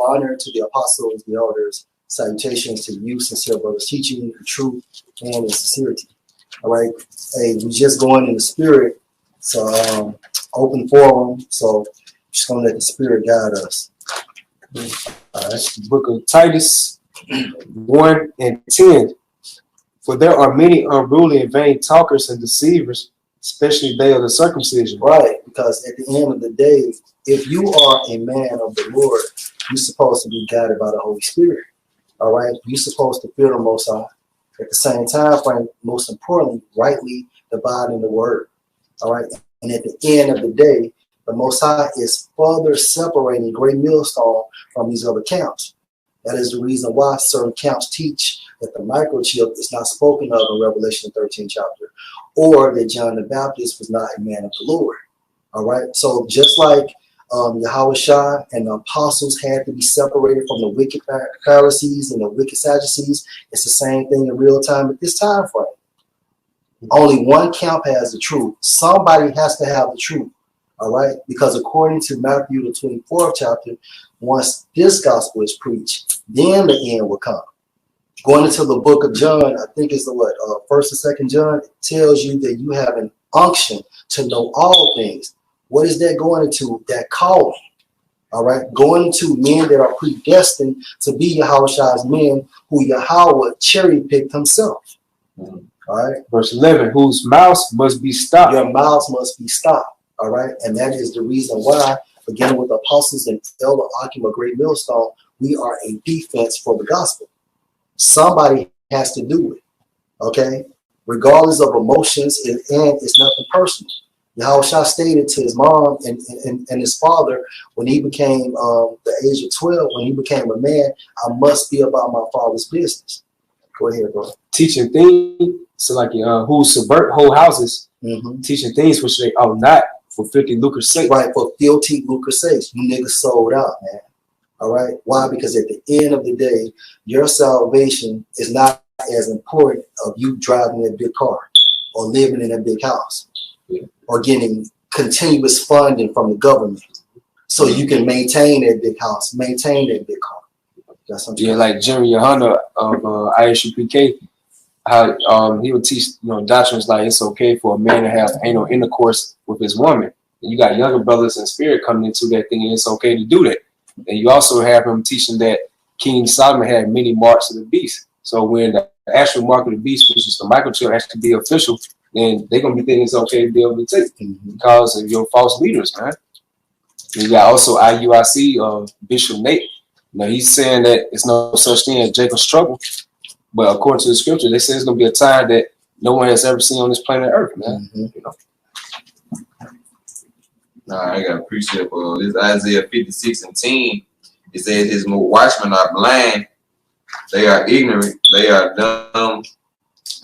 honor to the apostles, the elders. Salutations to you, sincere brothers, teaching the truth and in sincerity. All right. Hey, we just going in the spirit. So open forum. So just gonna let the spirit guide us. That's the book of Titus 1 and 10. For there are many unruly and vain talkers and deceivers, especially they of the circumcision. Right, because at the end of the day, if you are a man of the Lord, you're supposed to be guided by the Holy Spirit. All right, you're supposed to fear the Most High. At the same time frame, most importantly, rightly dividing the word. All right, and at the end of the day, the Most High is further separating Great Millstone from these other camps. That is the reason why certain camps teach that the microchip is not spoken of in Revelation 13 chapter, or that John the Baptist was not a man of the Lord. All right, so just like Yahweh and the apostles had to be separated from the wicked Pharisees and the wicked Sadducees, it's the same thing in real time at this time frame. Only one camp has the truth. Somebody has to have the truth. All right, because according to Matthew the 24th chapter, once this gospel is preached, then the end will come. Going into the book of John, I think it's the first and second John, it tells you that you have an unction to know all things. What is that going into? That calling. All right, going into men that are predestined to be Yahweh's men, who Yahweh cherry picked himself. All right, verse 11, whose mouths must be stopped. Your mouths must be stopped. All right, and that is the reason why, beginning with the apostles and elder Akim, a great millstone, we are a defense for the gospel. Somebody has to do it. Okay, regardless of emotions, and it's nothing personal. Yahweh stated to his mom and his father when he became the age of 12, when he became a man, I must be about my father's business. Go ahead, bro. Teaching things, so like who subvert whole houses, teaching things which they ought not, for filthy lucre's sake. Right, for filthy lucre's sake. You niggas sold out, man. All right. Why? Because at the end of the day, your salvation is not as important of you driving that big car or living in a big house or getting continuous funding from the government so you can maintain that big house, maintain that big car. That's like Jeremy Yohana of ISUPK, how he would teach, doctrines like it's okay for a man to have anal intercourse with his woman. And you got younger brothers in spirit coming into that thing, and it's okay to do that. And you also have him teaching that King Solomon had many marks of the beast. So when the actual mark of the beast, which is the microchip, has to be official, then they're going to be thinking it's okay to be able to take because of your false leaders, man. And you got also IUIC, Bishop Nate. Now he's saying that it's no such thing as Jacob's trouble. But according to the scripture, they say it's going to be a time that no one has ever seen on this planet Earth, man. I got a precept. This Isaiah 56 and 10. It says, his watchmen are blind, they are ignorant, they are dumb,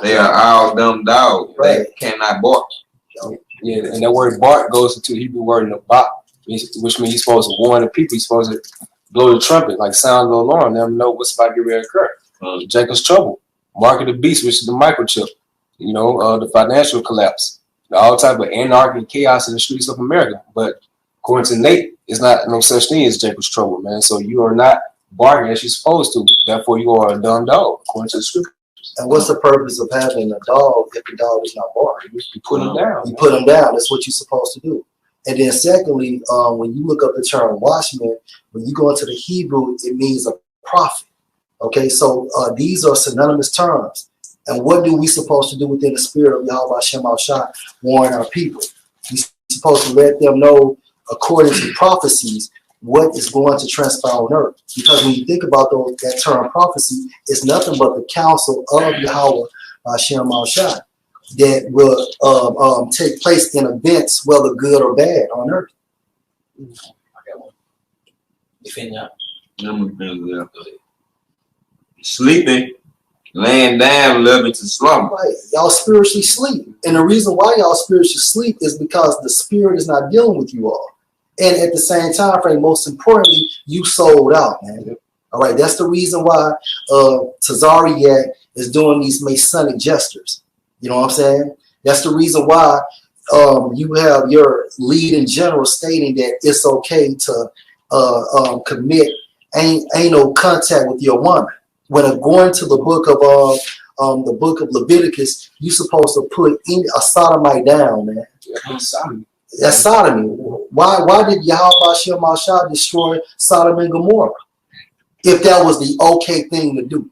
they are all dumb dogs. They cannot bark. Yeah, and that word bark goes into the Hebrew word nabat, which means he's supposed to warn the people. He's supposed to blow the trumpet, like sound the alarm, let them know what's about to get ready to occur. Jacob's trouble, mark of the beast, which is the microchip, the financial collapse, all type of anarchy and chaos in the streets of America. But according to Nate, it's not no such thing as Jacob's trouble, man. So you are not barking as you're supposed to. Therefore, you are a dumb dog, according to the scripture. And what's the purpose of having a dog if the dog is not barking? You put him down. You put him down. That's what you're supposed to do. And then secondly, when you look up the term watchman, when you go into the Hebrew, it means a prophet. Okay, so these are synonymous terms. And what do we supposed to do within the spirit of Yahweh Shem Al-Shah, warn our people? We're supposed to let them know, according to prophecies, what is going to transpire on earth. Because when you think about that term prophecy, it's nothing but the counsel of Yahweh Shem Al-Shah that will take place in events, whether good or bad, on earth. I got one. You finish up? Sleeping, laying down, loving to slumber. Right. Y'all spiritually sleep. And the reason why y'all spiritually sleep is because the spirit is not dealing with you all. And at the same time frame, most importantly, you sold out, man. All right. That's the reason why Tazariak is doing these Masonic gestures. You know what I'm saying? That's the reason why you have your leading general stating that it's okay to commit anal contact with your woman. When going to the book of Leviticus, you're supposed to put a sodomite down, man. That's sodomy. Why did Yahweh Shem Shah destroy Sodom and Gomorrah? If that was the okay thing to do.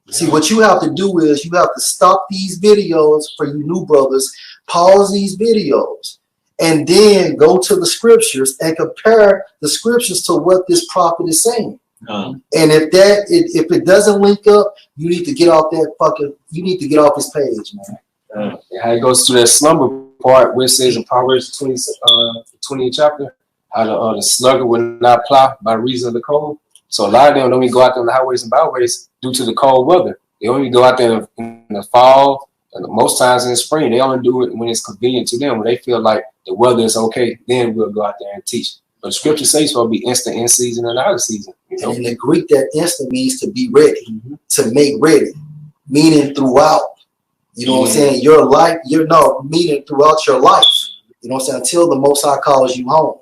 See, what you have to do is you have to stop these videos for you new brothers, pause these videos, and then go to the scriptures and compare the scriptures to what this prophet is saying. And if it doesn't link up, you need to get off his page, man. How it goes to that slumber part where it says in Proverbs 20th chapter, how the sluggard will not plow by reason of the cold. So a lot of them don't even go out there on the highways and byways due to the cold weather. They only go out there in the fall and most times in the spring. They only do it when it's convenient to them, when they feel like the weather is okay. Then we'll go out there and teach. But the scripture says it's supposed to be instant in season and out of season. You know? In the Greek, that instant means to be ready, to make ready, meaning throughout. You know what I'm saying? Your life, meaning throughout your life. You know what I'm saying? Until the Most High calls you home.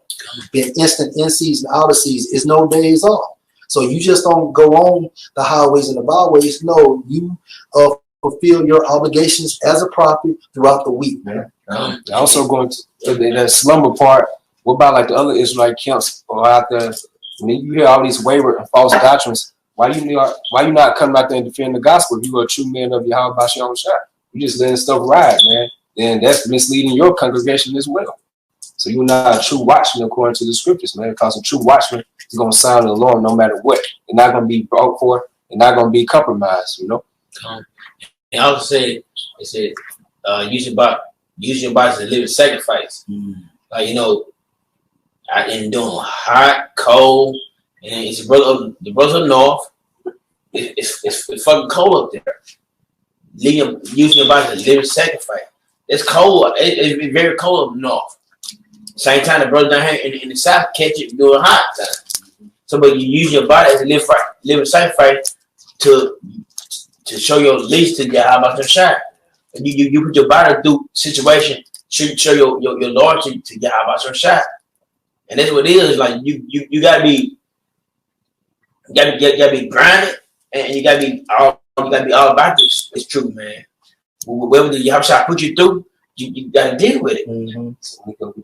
Being instant in season, out of season is no days off. So you just don't go on the highways and the byways. No, you fulfill your obligations as a prophet throughout the week, man. Also going to that slumber part. What about like the other Israelite camps or out there? I mean, you hear all these wayward and false doctrines. Why you not coming out there and defend the gospel if you are a true man of Yahweh Shem Shah? You just letting stuff ride, man. Then that's misleading your congregation as well. So you're not a true watchman according to the scriptures, man. Because a true watchman is going to sound the alarm no matter what. They're not going to be brought for. They're not going to be compromised, you know. And I also said, use your body as a living sacrifice. Like, you know, I ain't doing hot, cold, and it's the brothers up north. It's fucking cold up there. Using your body as a living sacrifice. It's cold. It's very cold up north. Same time, the brother down here in the south catch it doing hot time. So, but you use your body as a living sacrifice to show your allegiance to Yahweh Shah. You put your body through situation, show your loyalty to Yahweh Shah. And that's what it is. Like you gotta be grinded, and you gotta be all about this. It's true, man. Whatever the Yahweh Shah put you through, you gotta deal with it. So we go with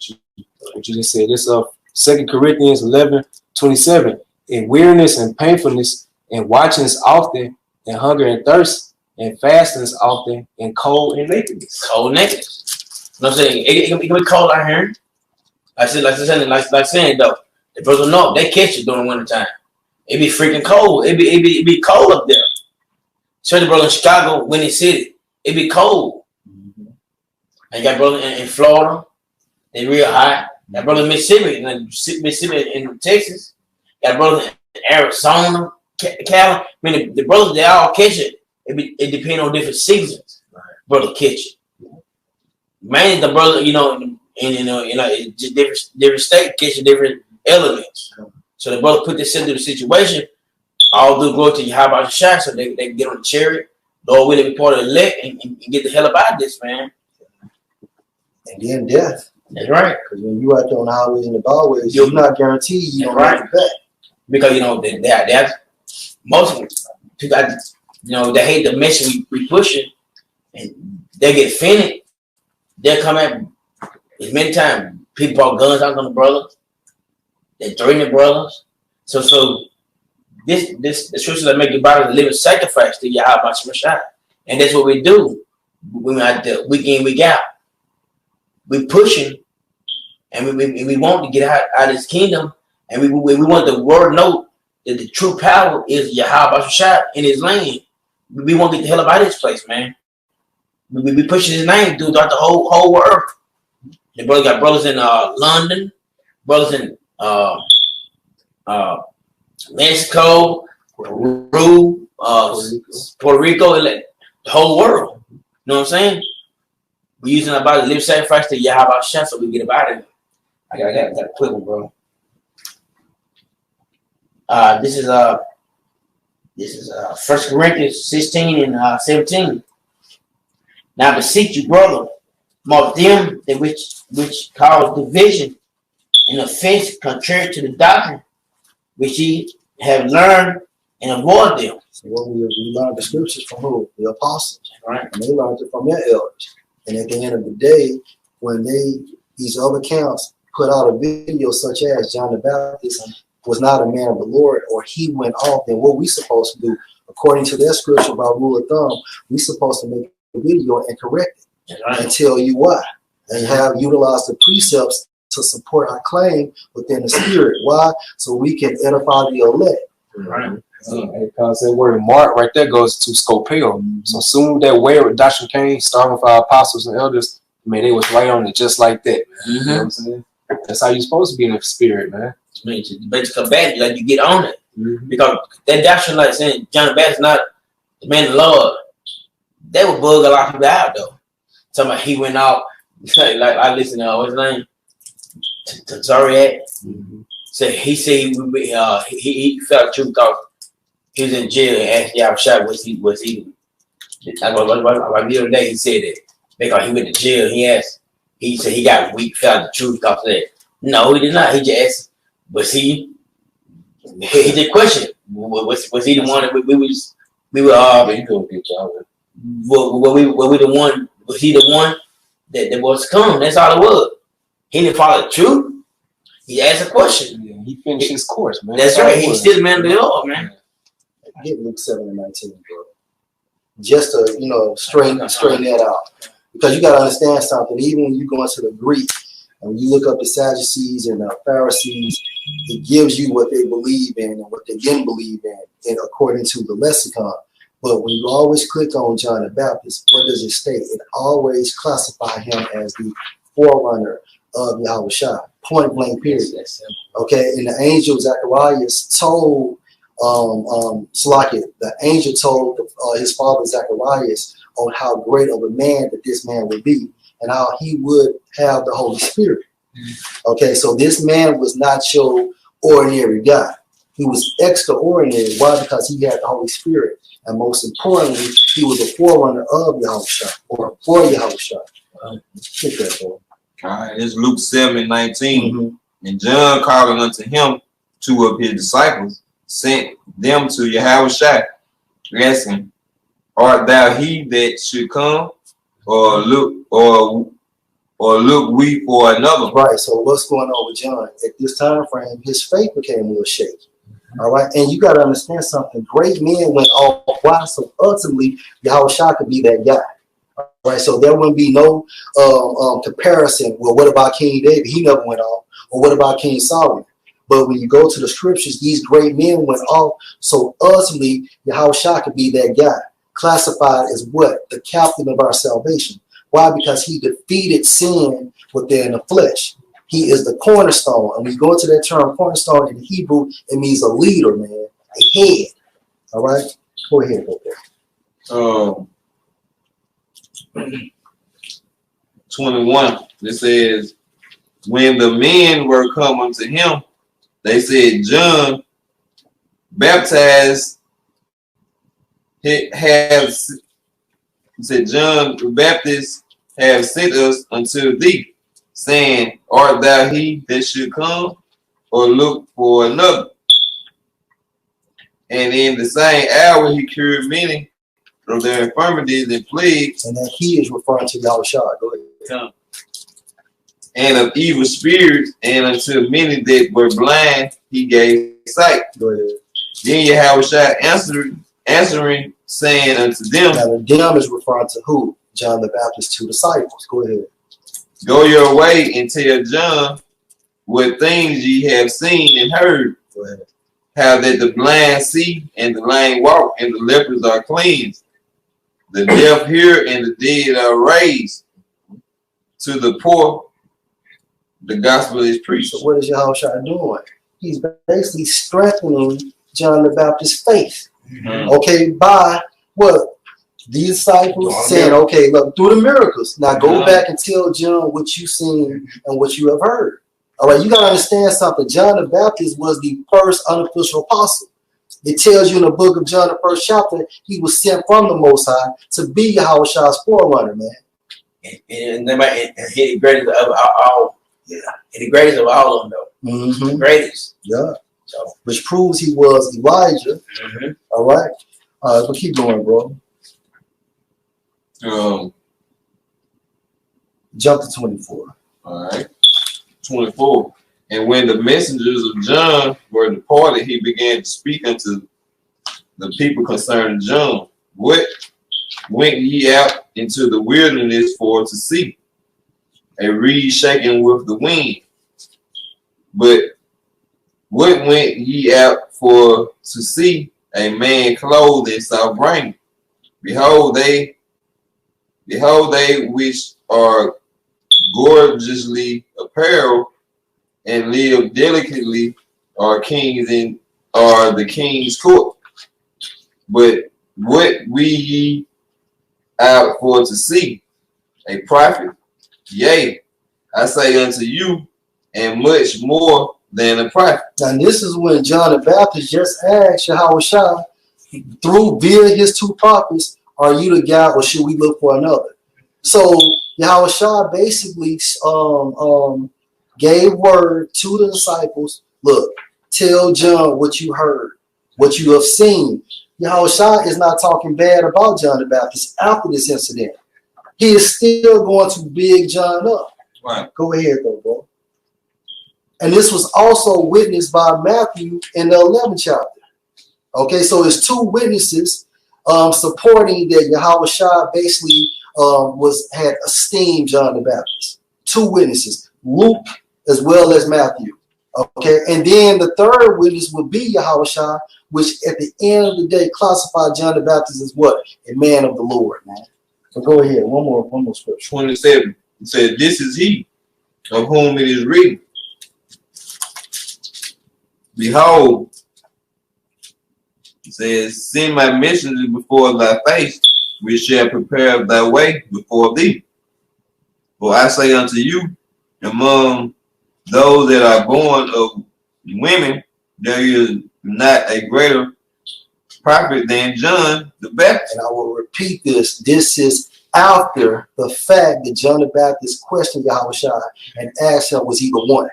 what you just said. This 2 Corinthians 11:27. In weariness and painfulness, and watchings often, and hunger and thirst, and fastings often, and cold and nakedness. Cold and nakedness. You know what I'm saying? It can be cold out here. Like saying though, the brothers know they catch it during the winter time. It be freaking cold. It be cold up there. Certain brothers in Chicago, Windy City, it be cold. And you got brothers in Florida, they real hot. Got brothers in Mississippi in Texas. Got brothers in Arizona, Cali. I mean, the brothers, they all catch it. It depends on different seasons. Brother catch it. Mainly the brother, and just different state catching different elements. So the brother put this into the situation. All due glory to Yahweh Shah, so they can get on the chariot. Lord willing, be part of the elect and get the hell up out of this, man. And then death. That's right. Because when you out there on the highways and the byways, you're not guaranteed you don't make it back. Because they most of them people, they hate the mission we pushing, and they get offended. They'll come at as many times. People brought guns out on the brothers. They threaten the brothers. So this the scripture that make your body a living sacrifice to Yahweh Shah. And that's what we do. We out there week in, week out. We pushing, and we want to get out of this kingdom, and we want the world to know that the true power is Yahweh Shah in his land. We want to get the hell up out of this place, man. We pushing his name throughout the whole world. The brother got brothers in London, brothers in Mexico, Peru, Puerto Rico, the whole world. You know what I'm saying? We're using our body to live sacrifice to Yahweh Shah so we get about it. I got a quick one, bro. This is This is 1 Corinthians 16 and 17. Now I beseech you, brother, mark them that which cause division and offense contrary to the doctrine which ye have learned, and avoid them. So what we learned the scriptures from who? The apostles. Right. And they learned it from their elders. And at the end of the day, when these other camps put out a video such as John the Baptist was not a man of the Lord, or he went off, then what we supposed to do, according to their scripture by rule of thumb, we supposed to make a video and correct it and tell you why. And have utilized the precepts to support our claim within the spirit. Why? So we can edify the elect. Right. Because that word mark right there goes to scopel. So soon that way of doctrine came, starting with our apostles and elders, man, they was right on it just like that. You know what I'm saying? That's how you're supposed to be in the spirit, man. But to combat it, like you get on it. Because that doctrine, like saying John the Baptist not the man of the Lord, that would bug a lot of people out though. Talking about he went out, like I listened to what's his name? Zariat. So he said he felt the truth because he was in jail and asked y'all shot was he like the other day he said that because he went to jail, he said he got weak, felt the truth because of that. No, he did not. He just asked, was he just questioned. Was he the one that we were You gonna get y'all. were we the one, was he the one that was to come? That's all it was. He didn't follow the truth. He asked a question. Yeah, he finished his course, man. That's right. He's still the man of the Lord, man. Get Luke 7 and 19, bro. Just to, straighten that out. Because you got to understand something. Even when you go into the Greek and when you look up the Sadducees and the Pharisees, it gives you what they believe in and what they didn't believe in according to the lexicon. But when you always click on John the Baptist, what does it state? It always classify him as the forerunner of Yahushua. Point blank period. Okay, and the angel Zacharias told the angel told his father Zacharias on how great of a man that this man would be and how he would have the Holy Spirit. Okay, so this man was not your ordinary guy. He was extraordinary. Why? Because he had the Holy Spirit. And most importantly, he was a forerunner of Yahushua or for Yahushua. Get that, boy. All right, it's Luke 7 and 19. And John calling unto him 2 of his disciples, sent them to Yahushua, asking, art thou he that should come, or look we for another? Right. So what's going on with John? At this time frame, his faith became a little shaky. All right. And you got to understand something. Great men went off. Why? So ultimately, Yahushua could be that guy. Right, so there wouldn't be no comparison. Well, what about King David? He never went off. Or what about King Solomon? But when you go to the scriptures, these great men went off. So ultimately, Yahushua could be that guy, classified as what? The captain of our salvation. Why? Because he defeated sin within the flesh. He is the cornerstone. And when you go into that term cornerstone in Hebrew, it means a leader, man, a head. All right, go ahead, go there. 21, it says, when the men were come unto him, they said, John baptized, John the Baptist have sent us unto thee, saying, art thou he that should come, or look for another? And in the same hour he cured many of their infirmities and plagues. And that he is referring to Yahushua. Go ahead. And of evil spirits, and unto many that were blind, he gave sight. Go ahead. Then Yahushua answering, saying unto them, now the them is referring to who? John the Baptist's 2 disciples. Go ahead. go your way and tell John what things ye have seen and heard. Go ahead. How that the blind see and the lame walk and the lepers are cleansed. The deaf hear and the dead are raised. To the poor, the gospel is preached. So what is Yahushua doing? He's basically strengthening John the Baptist's faith. Mm-hmm. Okay, by what? The disciples saying, okay, look, through the miracles. Now go back and tell John what you've seen and what you have heard. All right, you got to understand something. John the Baptist was the first unofficial apostle. It tells you in the book of John, the first chapter, he was sent from the Most High to be Yahushua's forerunner, man. And he the greatest of all. Yeah. He the greatest of all of them, though. Mm-hmm. The greatest. Yeah. So. Which proves he was Elijah. Mm-hmm. All right. But keep going, bro. Jump to 24. All right. 24. And when the messengers of John were departed, he began to speak unto the people concerning John. What went ye out into the wilderness for to see? A reed shaken with the wind. But what went ye out for to see? A man clothed in soft raiment. Behold, they which are gorgeously apparelled and live delicately are the king's court. But what we ye out for to see? A prophet? Yea, I say unto you, and much more than a prophet. And this is when John the Baptist just asked Yahushua via his two prophets, are you the guy or should we look for another? So Yahushua basically gave word to the disciples, look, tell John what you heard, what you have seen. Yahushua is not talking bad about John the Baptist after this incident. He is still going to big John up. Right. Go ahead, though, bro. And this was also witnessed by Matthew in the 11th chapter. Okay, so it's two witnesses supporting that Yahushua basically had esteemed John the Baptist. Two witnesses, Luke as well as Matthew. Okay, and then the third witness would be Yahushua, which at the end of the day classified John the Baptist as what? A man of the Lord, man. So go ahead, one more scripture. 27. It said, this is he of whom it is written. Behold, it says, send my messenger before thy face, which shall prepare thy way before thee. For I say unto you, among those that are born of women, there is not a greater prophet than John the Baptist. And I will repeat this. This is after the fact that John the Baptist questioned Yahushua and asked him, was he the one?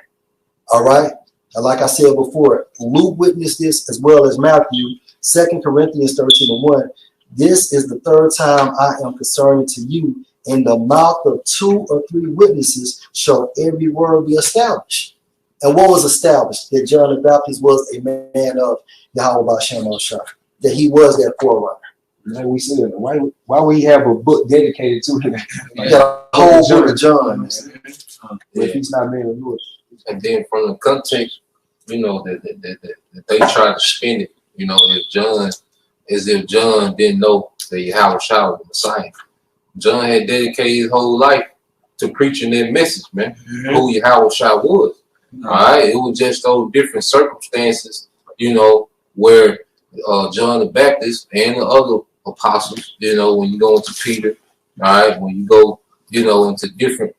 All right. And like I said before, Luke witnessed this as well as Matthew, 2 Corinthians 13:1. This is the third time I am concerning to you. In the mouth of 2 or 3 witnesses shall every word be established. And what was established? That John the Baptist was a man of Yahweh B'Shem Shah. That he was that forerunner. Like we said, why we have a book dedicated to him? The whole book of John. If he's not man of the Lord. And then from the context, you know, that they try to spin it, you know, as if John didn't know that Yahushua was the Messiah. John had dedicated his whole life to preaching that message, man, who Yahushua was. All right, it was just those different circumstances, you know, where John the Baptist and the other apostles, you know, when you go into Peter, all right, when you go, you know, into different,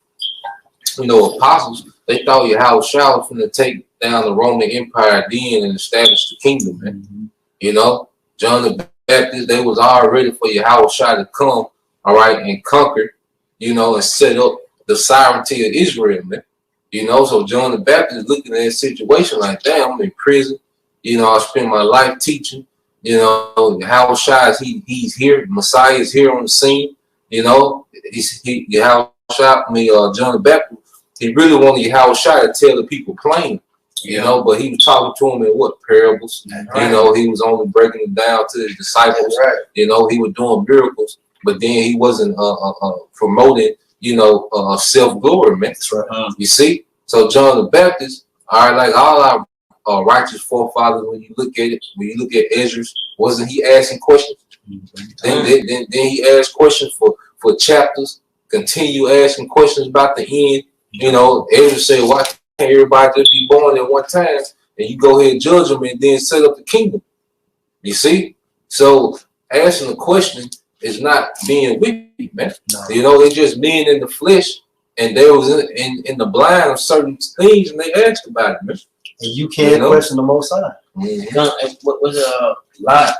you know, apostles, they thought Yahushua was going to take down the Roman Empire then and establish the kingdom, man. You know, John the Baptist, they was all ready for Yahushua to come, all right, and conquer, you know, and set up the sovereignty of Israel, man. You know, so John the Baptist looking at a situation like, damn, I'm in prison. You know, I spend my life teaching. You know, Yahushua is he's here. Messiah is here on the scene. You know, John the Baptist, he really wanted Yahushua to tell the people plain. You know, but he was talking to them in what? Parables. Right. You know, he was only breaking it down to his disciples. Right. You know, he was doing miracles, but then he wasn't promoting, you know, self-glory, man. That's right. You see? So John the Baptist, all right, like all our righteous forefathers, when you look at it, when you look at Esdras, wasn't he asking questions? Then he asked questions for chapters, continue asking questions about the end. You know, Esdras said, why can't everybody just be born at one time? And you go ahead and judge them and then set up the kingdom. You see? So asking a question is not being wicked, man. No. You know, they just being in the flesh, and they was in the blind of certain things, and they asked about it, man. And you can't question the Most High. What was Lot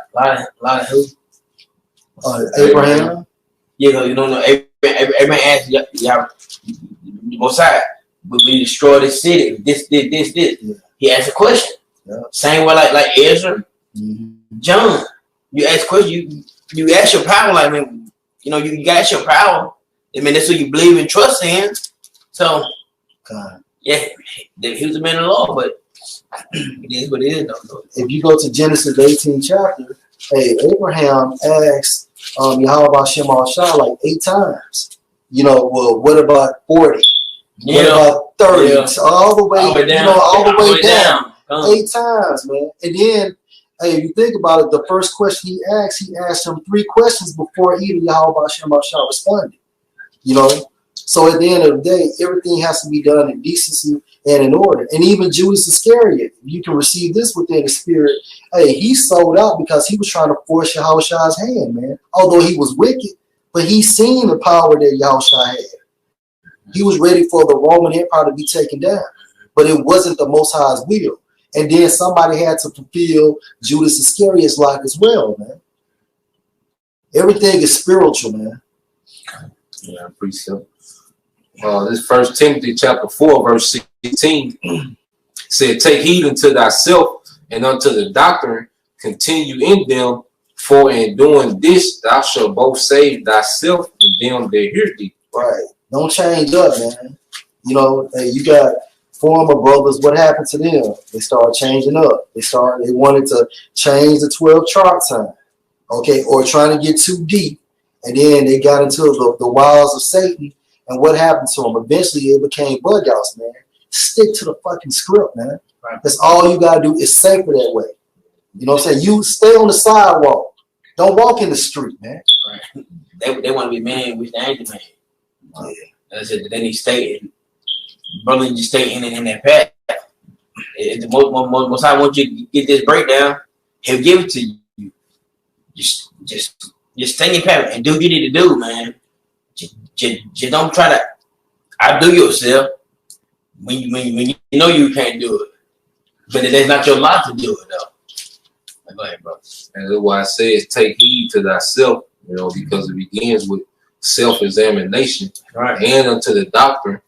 of who? Abraham. Yeah, you know, Abraham asked y'all, Mosiah, we destroy the city. This. Yeah. He asked a question. Yeah. Same way like Ezra, John. You ask question. You ask your power. Like, I mean, you know, you got your power. I mean, that's what you believe and trust in. So, God. yeah, he was a man of the law, but it is what it is, though. If you go to Genesis 18 chapter, hey, Abraham asked Yahweh Shem Shah like 8 times. You know, well, what about 40? Yeah. What about 30? Yeah. So all the way, All the way down. you know, all the way down. down. 8 times, man. And then, hey, if you think about it, the first question he asked him 3 questions before even Yahweh Shem Shah responded. You know? So at the end of the day, everything has to be done in decency and in order. And even Judas Iscariot, you can receive this within the spirit. Hey, he sold out because he was trying to force Yahushua's hand, man. Although he was wicked, but he seen the power that Yahushua had. He was ready for the Roman Empire to be taken down. But it wasn't the Most High's will. And then somebody had to fulfill Judas Iscariot's life as well, man. Everything is spiritual, man. Yeah, precept. This 1 Timothy chapter 4, verse 16 said, take heed unto thyself and unto the doctrine, continue in them, for in doing this thou shalt both save thyself and them that hear thee. Right. Don't change up, man. You know, hey, you got former brothers, what happened to them? They started changing up. They wanted to change the 12 chart time. Okay, or trying to get too deep. And then they got into the wiles of Satan. And what happened to them? Eventually, it became bug outs, man. Stick to the fucking script, man. Right. That's all you got to do. Is safer that way. You know what I'm saying? You stay on the sidewalk. Don't walk in the street, man. Right. They want to be man, which they ain't the man. Yeah. I said, they need to stay in. Brother, just stay in that path. If the most I want you to get this breakdown, he'll give it to you. Just stay in your path and do what you need to do, man. Just don't try to outdo yourself when you know you can't do it. But that's not your lot to do it, though. Go ahead, bro. And that's why I say is take heed to thyself, you know, because it begins with self-examination, right, and unto the doctrine,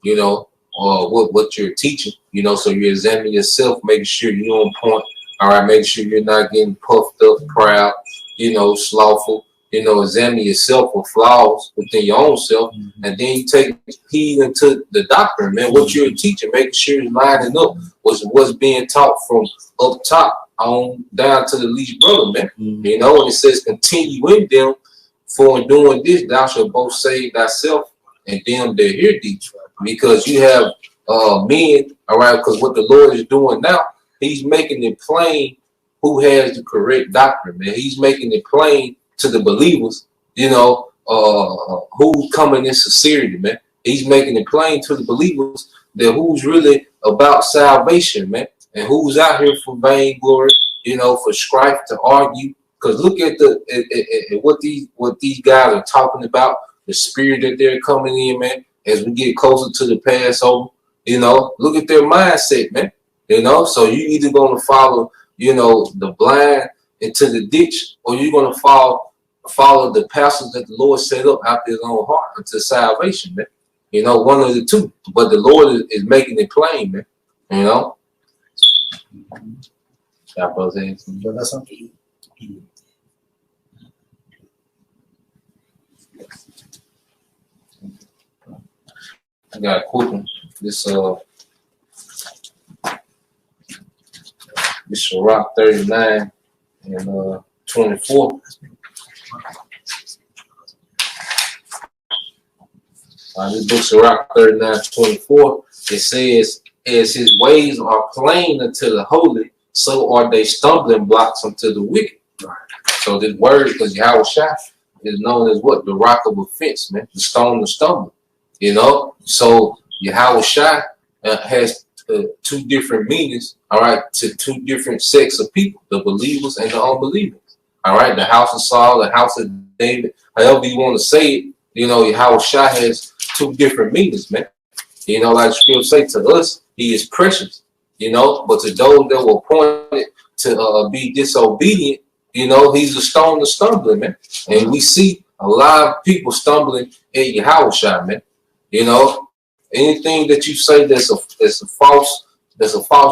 you know, what you're teaching, you know, so you examine yourself, making sure you're on point, all right, making sure you're not getting puffed up, proud, you know, slothful. You know, examine yourself for flaws within your own self, and then you take heed into the doctrine, man. What you're teaching, making sure you're lining up what's being taught from up top on down to the least brother, man. You know, and it says, continue in them, for in doing this, thou shalt both save thyself and them that hear thee. Because you have men, all right, because what the Lord is doing now, he's making it plain who has the correct doctrine, man. He's making it plain to the believers, you know, who's coming in sincerity, man. He's making it plain to the believers that who's really about salvation, man, and who's out here for vainglory, you know, for strife, to argue. Because look at what these guys are talking about, the spirit that they're coming in, man. As we get closer to the Passover, you know, look at their mindset, man. You know, so you either gonna follow, you know, the blind into the ditch, or you're going to follow the pastors that the Lord set up out his own heart unto salvation, man. You know, one of the two. But the Lord is making it plain, man. You know? That's something. I got a quick one. This Rock 39 and 24. This book Sirach 39:24. It says, as his ways are plain unto the holy, so are they stumbling blocks unto the wicked. Right. So this word, because Yahushua is known as what? The rock of offense, man. The stone to stumble. You know? So Yahushua has 2 different meanings, all right, to 2 different sects of people, the believers and the unbelievers. All right, the house of Saul, the house of David, however you want to say it, you know, Yahushua has 2 different meanings, man. You know, like the scripture say, to us, he is precious. you know. But to those that were appointed to be disobedient, you know, he's a stone to stumbling, man. And we see a lot of people stumbling at Yahushua, man. You know, anything that you say that's a false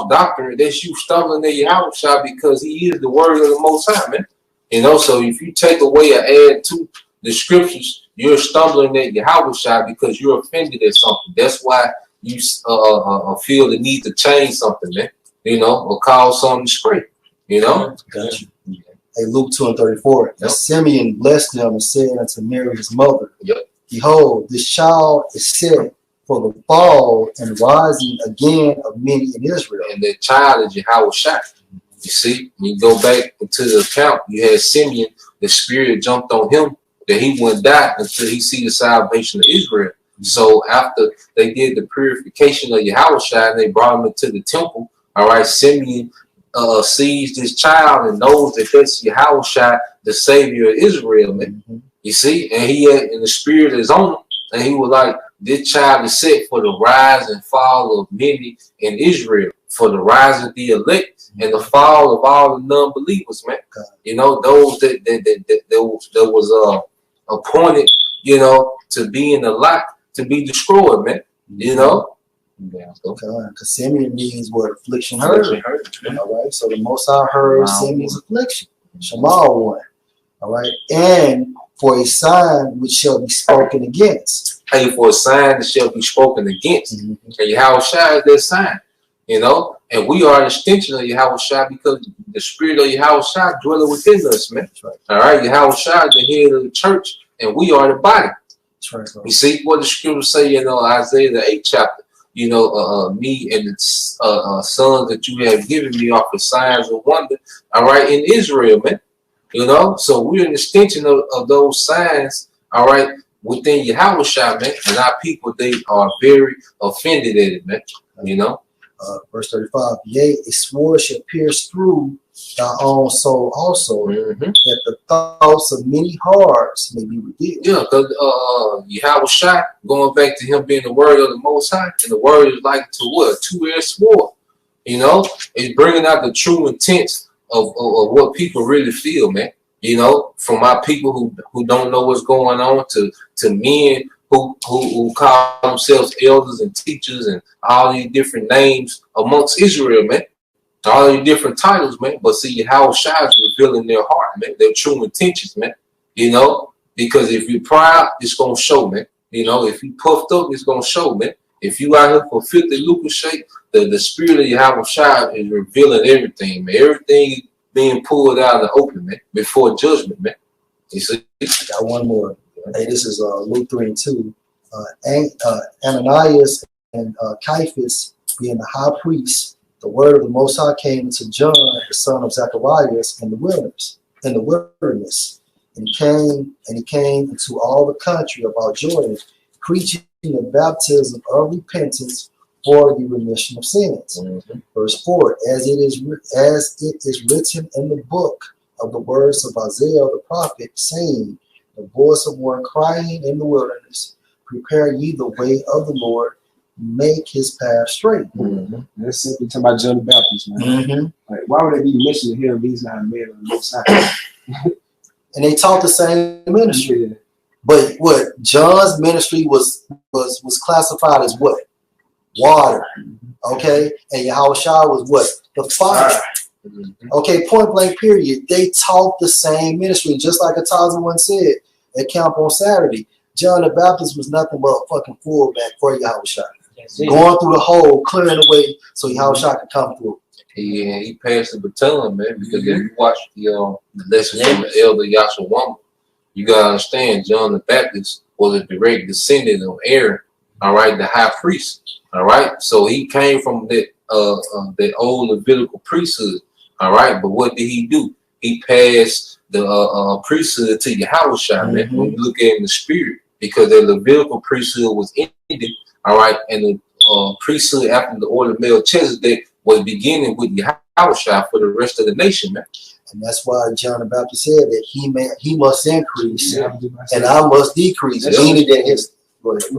doctrine, that's you stumbling at Yahushua, because he is the word of the Most High, man. You know, so if you take away or add to the scriptures, you're stumbling at Yahushua because you're offended at something. That's why you feel the need to change something, man. You know, or cause something straight. You know. Gotcha. Hey, Luke 2:34. Yep. And Simeon blessed them and said unto Mary his mother, Yep. Behold, this child is set for the fall and rising again of many in Israel. And the child is Yahushua. You see, when you go back into the account, you had Simeon, the spirit jumped on him that he wouldn't die until he see the salvation of Israel. So after they did the purification of Yahushua and they brought him into the temple, all right, Simeon sees this child and knows that that's Yahushua, the savior of Israel, man. You see, and and the spirit is on him, and he was like, this child is set for the rise and fall of many in Israel, for the rise of the elect and the fall of all the non-believers, man. You know, those that was appointed, you know, to be in the lot, to be destroyed, man. You know. Because Simeon means what? Affliction heard. All right. So the Most High heard Simeon's affliction. Shema one. All right. And for a sign which shall be spoken against. Hey, for a sign that shall be spoken against. And Yahushua is that sign. You know, and we are an extension of Yahushua because the spirit of Yahushua dwelling within us, man. Right. All right, Yahushua is the head of the church, and we are the body. Right. You see what the scriptures say, you know, Isaiah the 8th chapter. You know, me and the sons that you have given me are for signs of wonder. All right, in Israel, man. You know, so we're an extension of those signs. All right, within Yahushua, man, and our people, they are very offended at it, man. You know. Verse 35, yea, a sword shall pierce through thy own soul also, that the thoughts of many hearts may be revealed. Yeah, because Yahushua, going back to him being the word of the Most High, and the word is like to what? Two-edged sword. You know, it's bringing out the true intent of what people really feel, man. You know, from our people who don't know what's going on to men who call themselves elders and teachers and all these different names amongst Israel, man. All these different titles, man. But see, Yahushua is revealing their heart, man. Their true intentions, man. You know, because if you're proud, it's going to show, man. You know, if you puffed up, it's going to show, man. If you out here for filthy lucre shake, the spirit of Yahushua is revealing everything, man. Everything being pulled out of the open, man, before judgment, man. You see? I got one more. Hey, this is Luke 3:2. Ananias and Caiaphas, being the high priest, the word of the Most High came to John, the son of Zacharias, in the wilderness. And he came into all the country about Jordan, preaching the baptism of repentance for the remission of sins. Verse 4, as it is written in the book of the words of Isaiah the prophet, saying, the voice of one crying in the wilderness, prepare ye the way of the Lord, make his path straight. That's simply talking about John the Baptist, man. Like, why would they be mentioning him? He's not a man on the Most High. And they taught the same ministry. But what John's ministry was classified as what? Water. Okay? And Yahushua was what? The fire. Okay, point blank period. They taught the same ministry, just like Ataza once said at camp on Saturday. John the Baptist was nothing but a fucking fullback for Yahushua. Going through the hole, clearing the way so Yahushua could come through. He passed the baton, man, because if you watch the lesson from the elder Yahshua, you gotta understand John the Baptist was a direct descendant of Aaron, all right, the high priest. All right. So he came from that old Levitical priesthood. All right, but what did he do? He passed the priesthood to Yahushua, man. When you look at it in the spirit, because the Levitical priesthood was ended, all right, and the priesthood after the order of Melchizedek was beginning with Yahushua for the rest of the nation, man. And that's why John the Baptist said that he must increase and I must decrease. Meaning that Go ahead.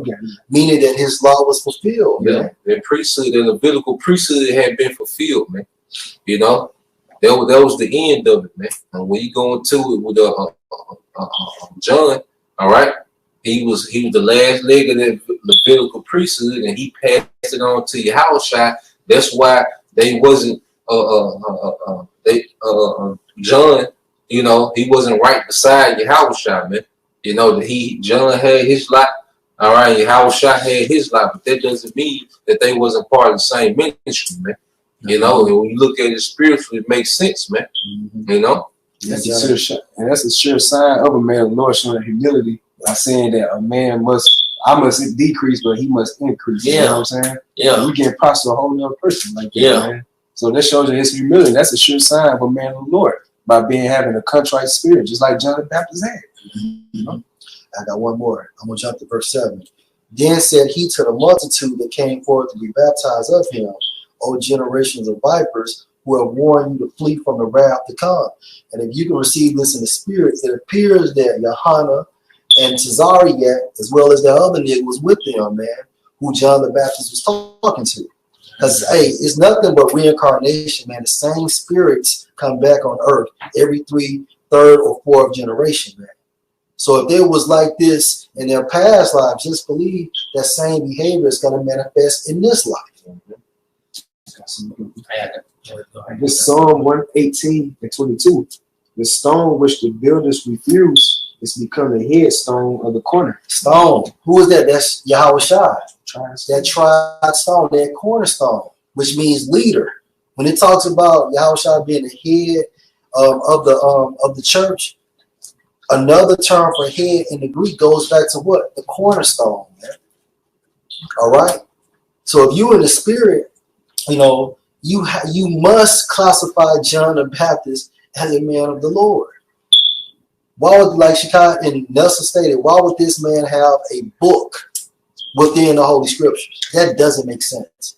Meaning that his law was fulfilled. Yeah, Man. the priesthood, the Levitical priesthood had been fulfilled, man. You know, that was the end of it, man. And when you go into it with John, all right, he was the last leg of the Levitical priesthood, and he passed it on to Yahushua. That's why they wasn't John. You know, he wasn't right beside Yahushua, man. You know, John had his lot. All right, Yahushua had his lot, but that doesn't mean that they wasn't part of the same ministry, man. You know, and when you look at it spiritually, it makes sense, man. You know? That's a sure sign of a man of the Lord showing humility by saying that I must decrease, but he must increase. Yeah. You know what I'm saying? Yeah. We can prosper a whole other person like that, Yeah. man. So that shows you his humility. That's a sure sign of a man of the Lord by having a contrite spirit, just like John the Baptist had. You know? I got one more. I'm going to jump to verse 7. Then said he to the multitude that came forth to be baptized of him, O generations of vipers, who have warned you to flee from the wrath to come. And if you can receive this in the spirit, it appears that Johanna and Tazariah, as well as the other nigga, was with them, man, who John the Baptist was talking to. Because, hey, it's nothing but reincarnation, man. The same spirits come back on earth every 3rd, 3rd, or 4th generation, man. So if it was like this in their past lives, just believe that same behavior is going to manifest in this life. This Psalm 118 and 22. The stone which the builders refused is become the headstone of the corner. Stone. Who is that? That's Yahushua. That tried stone, that cornerstone, which means leader. When it talks about Yahushua being the head of the church, another term for head in the Greek goes back to what? The cornerstone. Man. All right. So if you in the spirit, you know, you must classify John the Baptist as a man of the Lord. Why would, like Shekinah and Nelson stated, why would this man have a book within the Holy Scriptures? That doesn't make sense.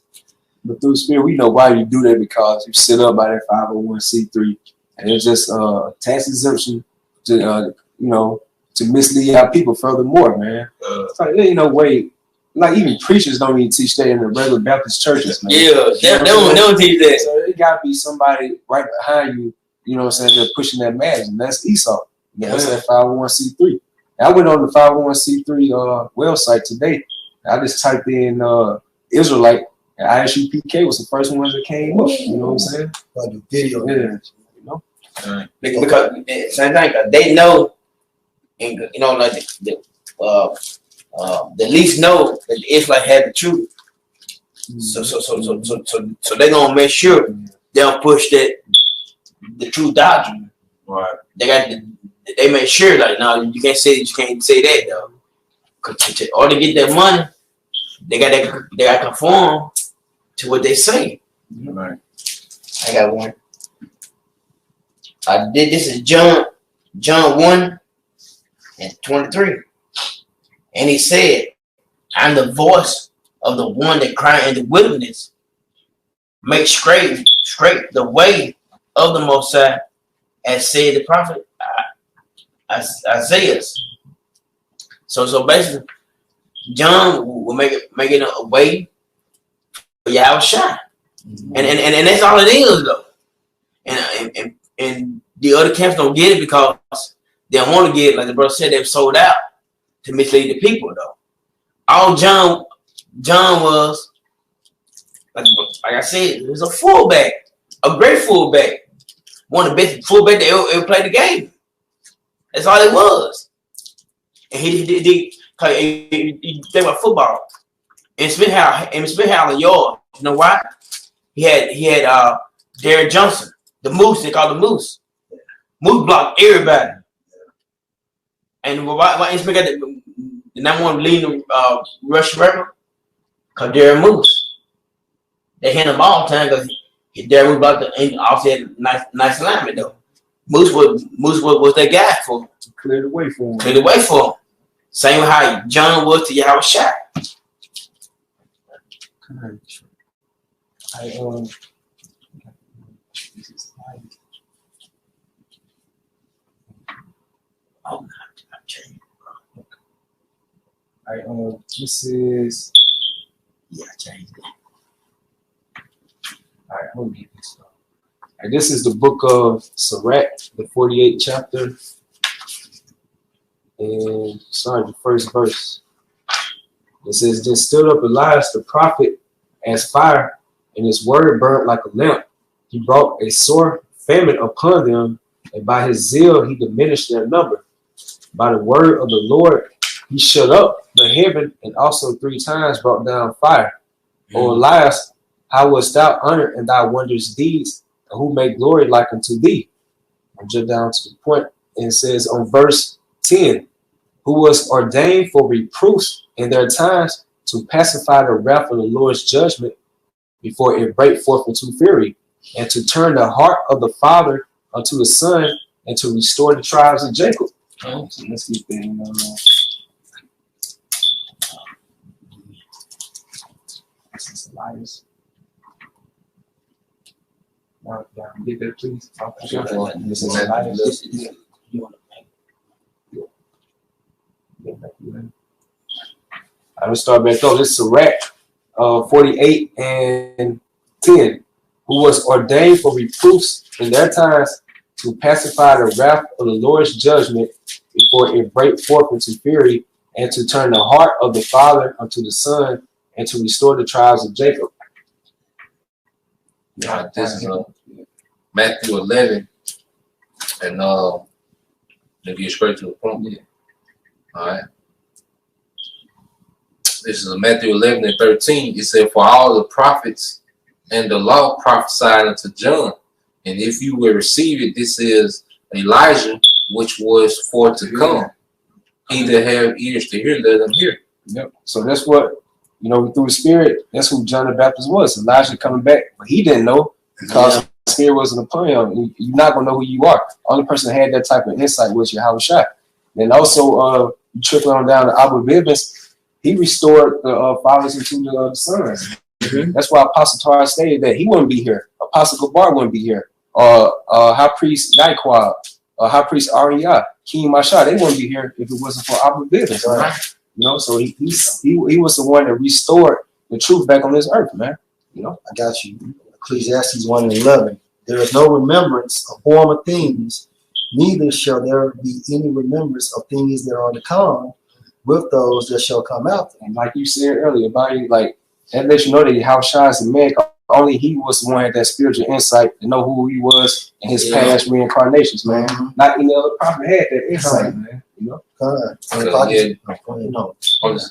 But through the spirit, we know why you do that, because you sit up by that 501c3, and it's just tax exemption to to mislead our people furthermore, man. It's like, there ain't no way. Like, even preachers don't even teach that in the regular Baptist churches, man. Yeah, they don't teach that. So it gotta be somebody right behind you, you know what I'm saying, they're pushing that message, and that's Esau. You know, that's that 501c3. I went on the 501c3 website today. I just typed in Israelite, and ISUPK was the first one that came up. You know what I'm saying? Like the video. Yeah. You know? Because same thing, they know, and you know, like the least know that the Israelite had the truth. So they're gonna make sure they don't push the true doctrine. Right. They make sure, like, no, you can't say that though. Cause in order to get that money, they got to conform to what they say. Right. I got one. This is John 1 and 23. And he said, I'm the voice of the one that cried in the wilderness. Make straight the way of the Most High, as said the prophet Isaiah. So basically, John will make it a way for Yahushua. And that's all it is, though. And the other camps don't get it because they don't want to get it. Like the brother said, they've sold out to mislead the people, though. All John was, like I said, he was a fullback, a great fullback. One of the best fullback that ever played the game. That's all it was. And he think about football. And Smith had a yard. You know why? He had Derrick Johnson, the Moose. They call the Moose. Moose blocked everybody. And why Smith got the number one leading rush record? Because Derrick Moose. They hand him all the time because Derrick Moose blocked the obviously had nice alignment though. Moose was that guy for To clear the way for him. clear the way for him. Same how John was to Yahushua. All right, this is Yeah, I changed it. all right. Let me get this. All right, this is the book of Sirach, the 48th chapter, and sorry, the first verse. It says, "Then stood up Elias the prophet as fire, and his word burnt like a lamp. He brought a sore famine upon them, and by his zeal he diminished their number. By the word of the Lord he shut up the heaven, and also 3 times brought down fire. O Elias, how wast thou honored in thy wondrous deeds, and who made glory like unto thee?" I'll jump down to the point, and it says on verse 10, "Who was ordained for reproofs in their times, to pacify the wrath of the Lord's judgment before it break forth into fury, and to turn the heart of the father unto the son, and to restore the tribes of Jacob." So let's get that. This is Elias. Now, get that, please. This is Elias. You want I'm gonna start back up. This is Sirach 48 and 10. "Who was ordained for reproofs in their times, to pacify the wrath of the Lord's judgment before it break forth into fury, and to turn the heart of the father unto the son, and to restore the tribes of Jacob." This is Matthew 11, and to get straight to the point. Yeah. All right. This is Matthew 11 and 13. It said, "For all the prophets and the law prophesied unto John. And if you will receive it, this is Elijah, which was for to come. He that have ears to hear, let them hear." Yep. So that's what, through the Spirit, that's who John the Baptist was. Elijah coming back. But he didn't know, because the Spirit wasn't upon him. You're not going to know who you are. Only person that had that type of insight was Yahushua. Then also, trickling on down to Abu Bibas, he restored the fathers into the sons. Mm-hmm. That's why Apostle Torah stated that he wouldn't be here. Apostle Gabar wouldn't be here. High Priest Daiquad, High Priest Ariyah, King Masha, they wouldn't be here if it wasn't for Abu Bibas. Right? So he was the one that restored the truth back on this earth, man. I got you. Ecclesiastes 1 and 11. "There is no remembrance of former things, neither shall there be any remembrance of things that are to come with those that shall come after." And like you said earlier, buddy, like that lets you know that Yahushua is the man. Only he was the one that had that spiritual insight to know who he was in his past reincarnations, man. Mm-hmm. Not any other prophet had that insight, man. Because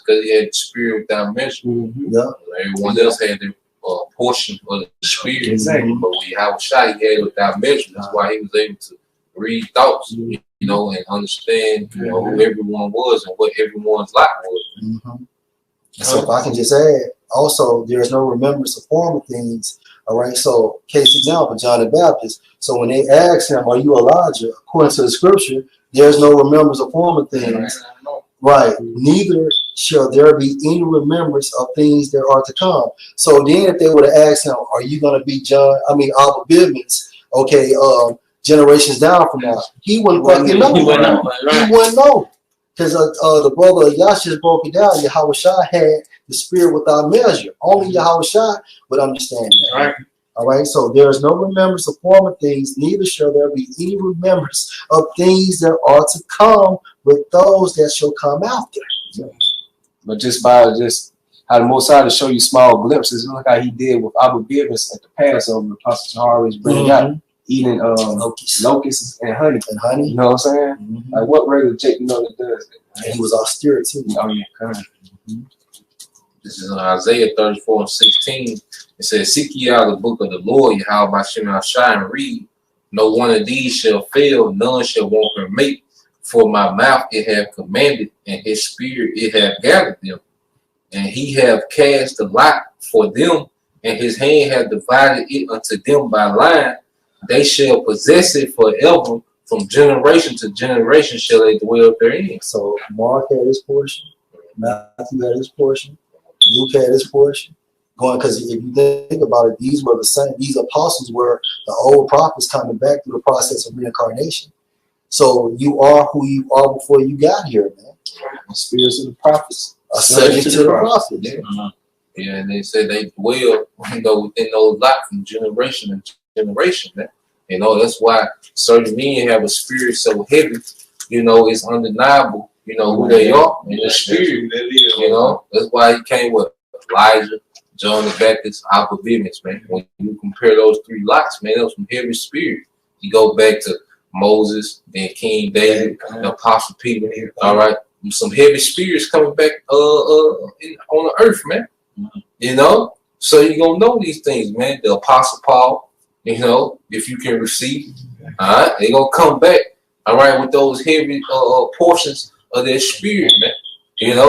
he had the spirit without measure. Mm-hmm. Yeah. Everyone else had their portion of the spirit. Exactly. But when Yahushua, he had it without measure. That's why he was able to read thoughts, and understand, who everyone was and what everyone's life was. Mm-hmm. So if I can just add, also, there is no remembrance of former things. All right. So, case example, John the Baptist. So when they asked him, "Are you Elijah?" according to the scripture, there's no remembrance of former things. Right. "Neither shall there be any remembrance of things that are to come." So then, if they would have asked him, "Are you going to be Abba Bivens?" Okay, generations down from now, he wouldn't fucking know. He wouldn't know. Because the brother Yahshua broke it down. Yahushua had the spirit without measure. Only Yahushua would understand that. Right. All right. So there is no remembrance of former things, neither shall there be any remembrance of things that are to come with those that shall come after. But just by how the Most High to show you small glimpses, look how he did with Abu Bibas at the Passover. Apostle Tahar is bringing out eating locusts and honey. You know what I'm saying? Mm-hmm. Like what regular chick that does that? And he was austere too. Oh yeah, kind of. Mm-hmm. This is in Isaiah 34 and 16. It says, "Seek ye out the book of the Lord, Yahweh by Shem Shai, and read. No one of these shall fail, none shall want her mate. For my mouth it hath commanded, and his spirit it hath gathered them. And he hath cast the lot for them, and his hand hath divided it unto them by line. They shall possess it forever. From generation to generation shall they dwell therein." So Mark had his portion, Matthew had his portion, Luke had his portion. Because if you think about it, these were the same. These apostles were the old prophets coming back through the process of reincarnation. So you are who you are before you got here, man. The spirits of the prophets. are subject to the prophets. Yeah. Yeah, and they said they dwell, within those lots from generation to generation. Man. That's why certain men have a spirit so heavy, it's undeniable, who they are in the spirit. That's why he came with Elijah, John the Baptist, Alpha Vivens, man. When you compare those three lots, man, those some heavy spirit. You go back to Moses, then King David, the Apostle Peter, all right? Some heavy spirits coming back on the earth, man. So you're gonna know these things, man. The Apostle Paul, if you can receive, all right, they're gonna come back, all right, with those heavy portions of their spirit, man. And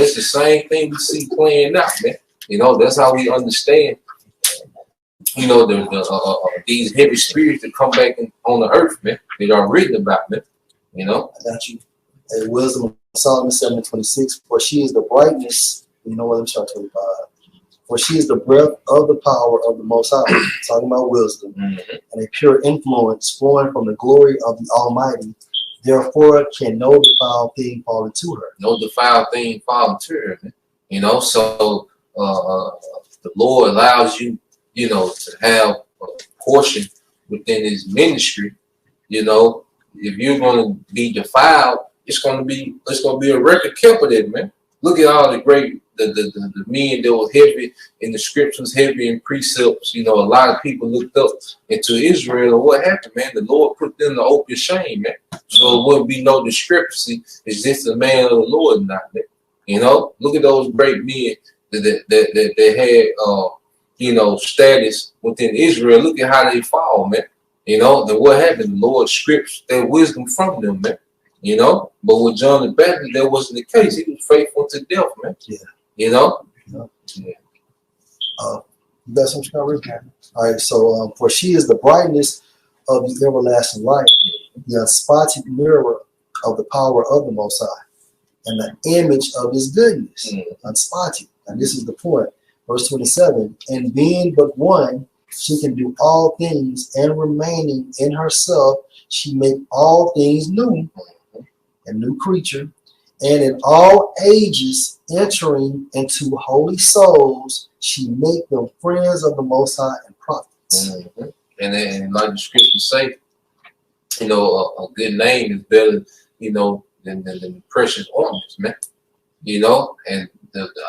it's the same thing we see playing out, man. That's how we understand, these heavy spirits that come back on the earth, man. They are written about, man. I got you. And Wisdom of Solomon 7:26, for she is the brightness. You know what I'm trying to 25. For she is the breath of the power of the Most High, talking about wisdom, and a pure influence flowing from the glory of the Almighty. Therefore, can no defiled thing fall into her. No defiled thing fall into her. So the Lord allows you, to have a portion within His ministry. If you're going to be defiled, it's going to be a record kept of it, man. Look at all the great the men that were heavy in the scriptures, heavy in precepts. A lot of people looked up into Israel, and what happened, man? The Lord put them to open shame, man. So it wouldn't be no discrepancy. It's just a man of the Lord, not that. Look at those great men that had status within Israel. Look at how they fall, man. Then what happened? The Lord strips their wisdom from them, man. But with John the Baptist, that wasn't the case. He was faithful to death, man. Yeah. Yeah. You got some scripture? All right. So, for she is the brightness of the everlasting light, the unspotted mirror of the power of the Most High, and the image of His goodness, unspotted. And this is the point. Verse 27. And being but one, she can do all things, and remaining in herself, she make all things new. A new creature, and in all ages entering into holy souls, she make them friends of the Most High and prophets. And then, like the scriptures say, a good name is better, than precious ornaments, man. And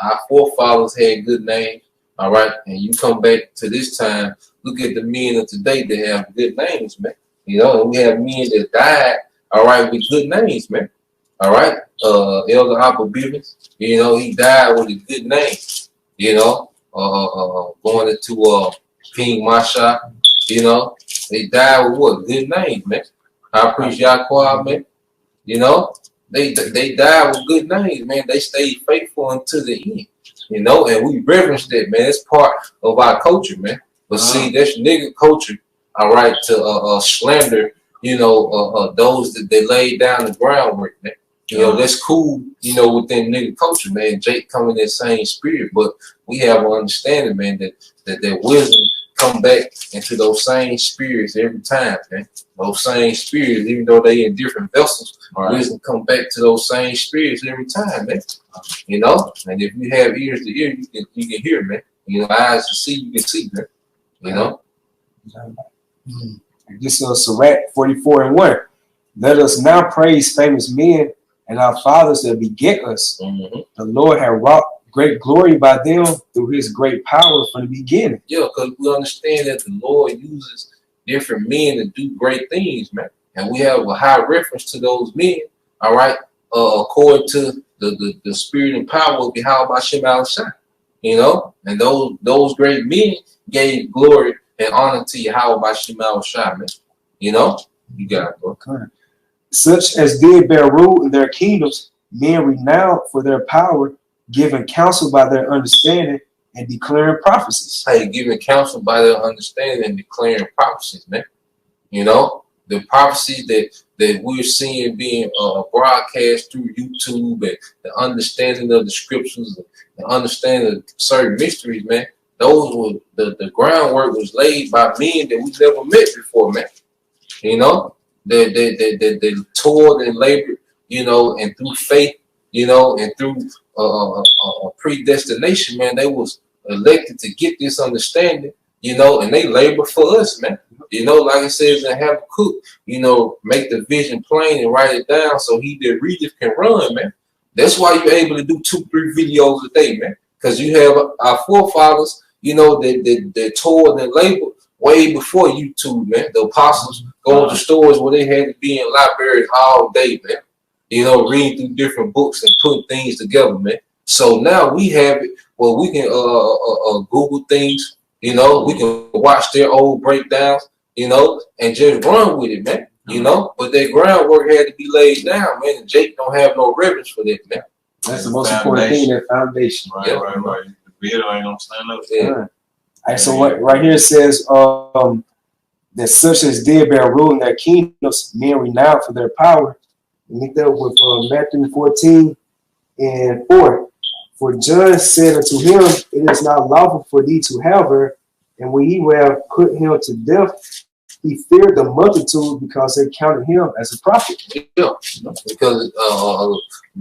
our forefathers had good names, all right. And you come back to this time, look at the men of today that have good names, man. And we have men that died, all right, with good names, man. All right. Elder Alpha Bivens, he died with a good name. Going into King Masha, they died with what? Good names, man. High Priest Yahweh, man. They died with good names, man. They stayed faithful until the end. And we reverence that, man. It's part of our culture, man. But see, that's nigga culture, all right, to slander, those that they laid down the groundwork, man. That's cool, within nigga culture, man. Jake come in that same spirit, but we have an understanding, man, that wisdom come back into those same spirits every time, man. Those same spirits, even though they in different vessels, wisdom come back to those same spirits every time, man. And if you have ears to hear, you can hear, man. Eyes to see, you can see, man. This is Sirach 44:1. Let us now praise famous men and our fathers that beget us. The Lord had wrought great glory by them through His great power from the beginning. Yeah, because we understand that the Lord uses different men to do great things, man. And we have a high reference to those men, all right, according to the spirit and power of Yahweh Shem Al-Shai. And those great men gave glory and honor to Yahweh Shem Al-Shai, man. You got it, bro. Such as did bear rule in their kingdoms, men renowned for their power, giving counsel by their understanding and declaring prophecies. Hey, giving counsel by their understanding and declaring prophecies, man. The prophecies that we're seeing being broadcast through YouTube, and the understanding of the scriptures, the understanding of certain mysteries, man. Those were the groundwork was laid by men that we never met before, man. They toiled and labored, and through faith, you know, and through predestination, man, they was elected to get this understanding, you know, and they labor for us, man. You know, like it says in Habakkuk, you know, make the vision plain and write it down so he that readeth can run, man. That's why you're able to do 2-3 videos a day, man. Because you have our forefathers, you know, that toiled and labored way before YouTube, man. The apostles going to stores where they had to be in libraries all day, man. You know, reading through different books and putting things together, man. So now we have it where we can Google things, you know, we can watch their old breakdowns, you know, and just run with it, man. You know, but that groundwork had to be laid down, man. And Jake don't have no reverence for that, man. That's the most important thing, that foundation. Right. The builder ain't gonna stand up. Yeah. All right, so what right here it says that such as did bear rule in their kingdoms, men renowned for their power. Link that with Matthew 14:4. For John said unto him, it is not lawful for thee to have her, and when he would have put him to death, he feared the multitude because they counted him as a prophet. Yeah, because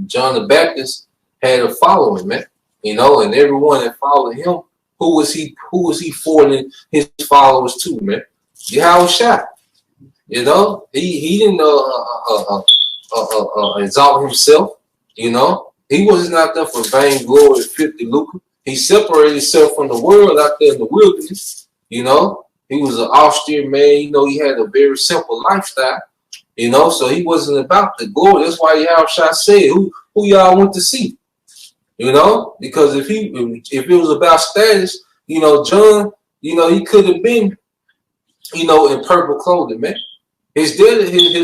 John the Baptist had a following, man. You know, and everyone that followed him, who was he forwarding his followers to, man? Yahushua. You know, he didn't exalt himself. You know, he was not there for vainglory, filthy lucre. He separated himself from the world out there in the wilderness. You know, he was an austere man. You know, he had a very simple lifestyle. You know, so he wasn't about the glory. That's why Yahushua said, "Who y'all went to see?" You know, because if it was about status, you know, John, you know, he could have been, you know, in purple clothing, man. His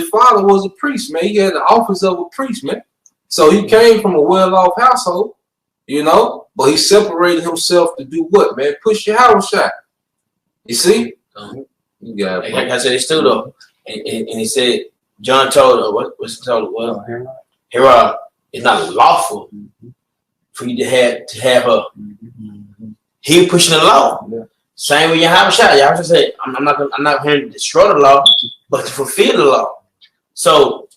father was a priest, man. He had the office of a priest, man. So he came from a well-off household, you know, but he separated himself to do what, man? Push your house shot. You see? You got it, like I said, he stood up and he said, John told her, what's he told her? Well, Herod, it's not lawful for you to have her. He pushing the law. Yeah. Same with Yahushua. Yahushua said, I'm not here to destroy the law, but to fulfill the law. So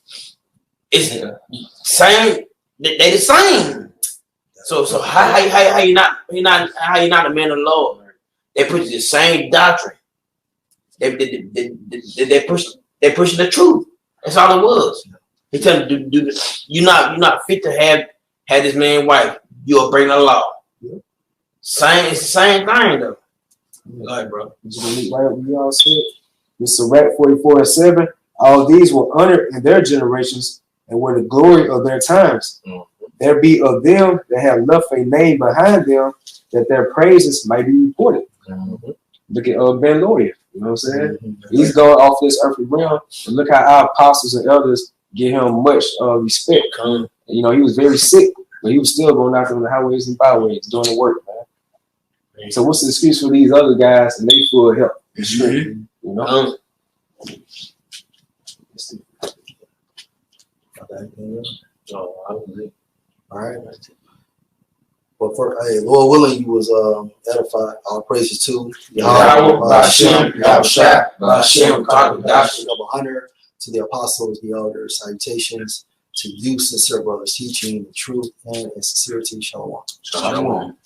it's same. They the same. So how you not a man of the Lord? They push the same doctrine. They pushing the truth. That's all it was. He told him, you're not fit to have this man wife. You'll bring the law. Yeah. It's the same thing though. Go ahead, bro. Right, we all said. This is Sirach 44:7. All these were honored in their generations and were the glory of their times. There be of them that have left a name behind them, that their praises might be reported. Look at Ben Lawyer. You know what I'm saying? He's going off this earthly realm. And look how our apostles and elders give him much respect. You know, he was very sick, but he was still going out on the highways and byways doing the work, man. So what's the excuse for these other guys and they full of help and strength? You know? All right. Well, Lord willing, you was edified. All praises to double honor to the apostles, the elders, salutations to you, sincere brothers, teaching the truth and in sincerity. Shalom. Shalom.